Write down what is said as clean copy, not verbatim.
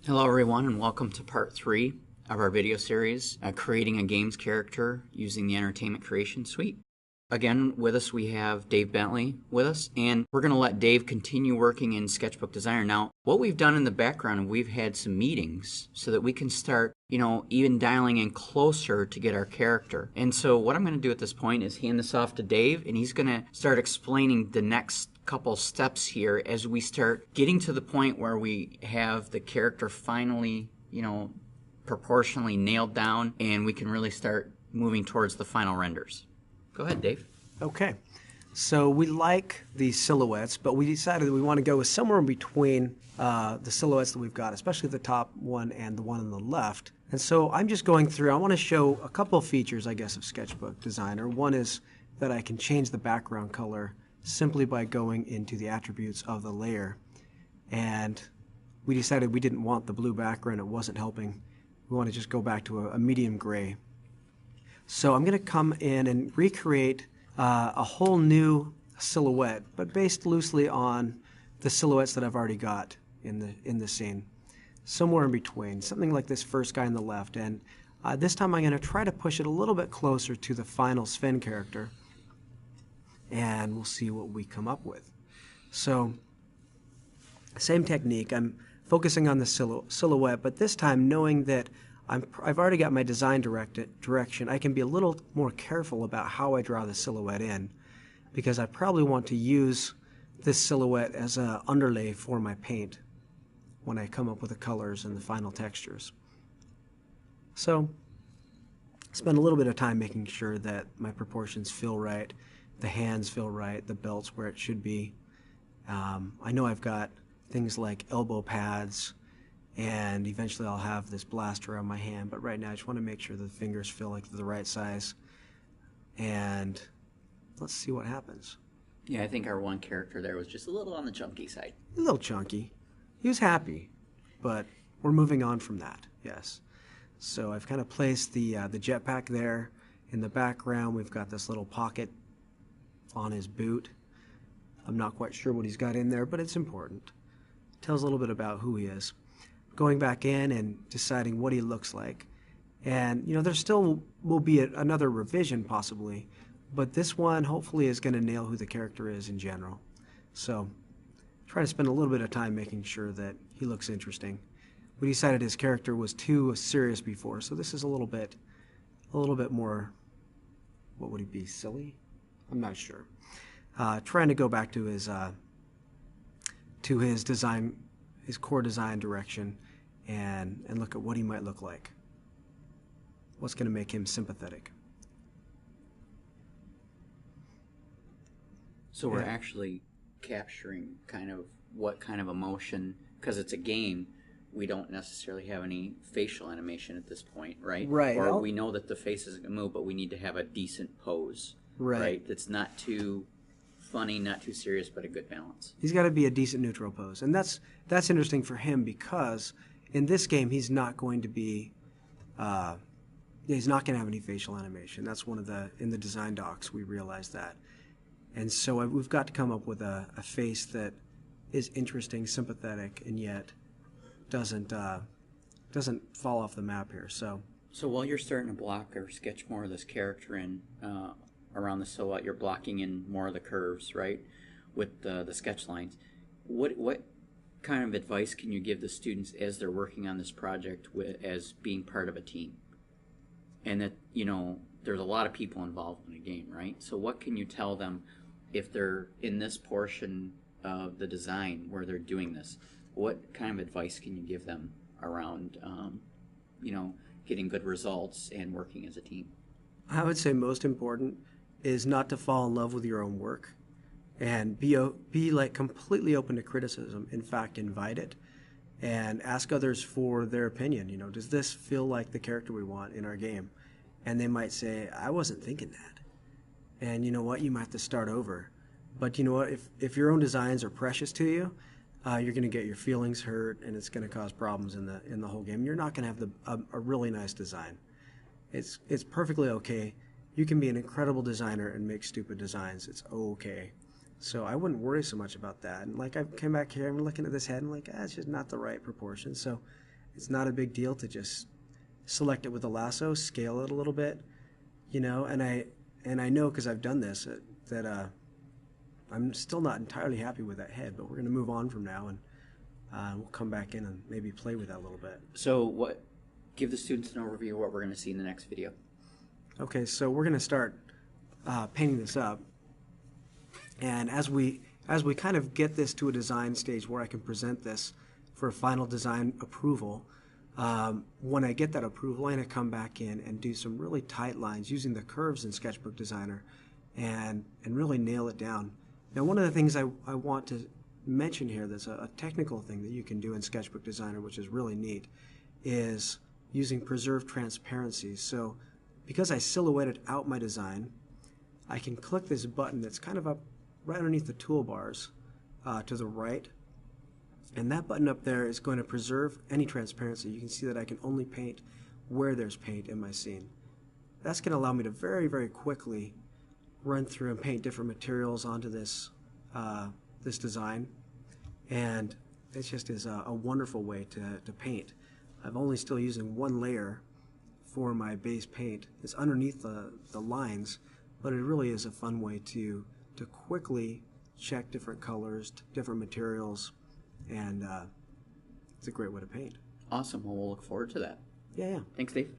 Hello everyone and welcome to part 3 of our video series, Creating a Games Character Using the Entertainment Creation Suite. Again, with us we have Dave Bentley with us, and we're going to let Dave continue working in Sketchbook Designer. Now, what we've done in the background, we've had some meetings so that we can start, even dialing in closer to get our character. And so what I'm going to do at this point is hand this off to Dave, and he's going to start explaining the next couple steps here as we start getting to the point where we have the character finally, proportionally nailed down, and we can really start moving towards the final renders. Go ahead, Dave. Okay, so we like these silhouettes, but we decided that we want to go with somewhere in between the silhouettes that we've got, especially the top one and the one on the left. And so I'm just going through, I want to show a couple of features, I guess, of Sketchbook Designer. One is that I can change the background color simply by going into the attributes of the layer. And we decided we didn't want the blue background, it wasn't helping. We want to just go back to a medium gray. So I'm going to come in and recreate a whole new silhouette, but based loosely on the silhouettes that I've already got in the scene. Somewhere in between, something like this first guy on the left. And this time I'm going to try to push it a little bit closer to the final Sven character, and we'll see what we come up with. So, same technique. I'm focusing on the silhouette, but this time knowing that I've already got my design direction, I can be a little more careful about how I draw the silhouette in, because I probably want to use this silhouette as an underlay for my paint when I come up with the colors and the final textures. So, spend a little bit of time making sure that my proportions feel right, the hands feel right, the belt's where it should be. I know I've got things like elbow pads, and eventually I'll have this blaster on my hand, but right now I just want to make sure the fingers feel like they're the right size. And let's see what happens. Yeah, I think our one character there was just a little on the chunky side. A little chunky. He was happy, but we're moving on from that, yes. So I've kind of placed the jetpack there. In the background, we've got this little pocket on his boot. I'm not quite sure what he's got in there, but it's important. It tells a little bit about who he is. Going back in and deciding what he looks like. And, there still will be another revision possibly, but this one hopefully is going to nail who the character is in general. So, try to spend a little bit of time making sure that he looks interesting. We decided his character was too serious before, so this is a little bit more, what would he be, silly? I'm not sure. Trying to go back to his design, his core design direction, and look at what he might look like. What's going to make him sympathetic. So we're actually capturing kind of what kind of emotion, because it's a game, we don't necessarily have any facial animation at this point, right? Right. Or we know that the face isn't going to move, but we need to have a decent pose. Right. That's not too funny, not too serious, but a good balance. He's got to be a decent neutral pose. And that's interesting for him because in this game he's not going to be he's not going to have any facial animation. That's one of in the design docs we realized that. And so we've got to come up with a face that is interesting, sympathetic, and yet doesn't fall off the map here. So while you're starting to block or sketch more of this character in around the silhouette, you're blocking in more of the curves, right, with the sketch lines. What kind of advice can you give the students as they're working on this project as being part of a team? And that, there's a lot of people involved in a game, right? So what can you tell them if they're in this portion of the design where they're doing this? What kind of advice can you give them around, getting good results and working as a team? I would say most important is not to fall in love with your own work, and be like completely open to criticism. In fact, invite it and ask others for their opinion. Does this feel like the character we want in our game? And they might say, I wasn't thinking that. And you know what? You might have to start over. But you know what? If your own designs are precious to you, you're going to get your feelings hurt, and it's going to cause problems in the whole game. You're not going to have a really nice design. It's perfectly okay. You can be an incredible designer and make stupid designs. It's okay. So I wouldn't worry so much about that. And like I came back here, I'm looking at this head and like, it's just not the right proportion. So It's not a big deal to just select it with a lasso, scale it a little bit, and I know because I've done this that I'm still not entirely happy with that head, but we're going to move on from now, and we'll come back in and maybe play with that a little bit. So give the students an overview of what we're going to see in the next video. Okay, so we're going to start painting this up, and as we kind of get this to a design stage where I can present this for final design approval, when I get that approval, I'm going to come back in and do some really tight lines using the curves in Sketchbook Designer and really nail it down. Now, one of the things I want to mention here that's a technical thing that you can do in Sketchbook Designer, which is really neat, is using preserved transparency. So because I silhouetted out my design, I can click this button that's kind of up right underneath the toolbars to the right, and that button up there is going to preserve any transparency. You can see that I can only paint where there's paint in my scene. That's going to allow me to very, very quickly run through and paint different materials onto this this design, and it just is a wonderful way to paint. I'm only still using one layer for my base paint. It's underneath the lines, but it really is a fun way to quickly check different colors, different materials, and it's a great way to paint. Awesome. Well, we'll look forward to that. Yeah. Thanks, Dave.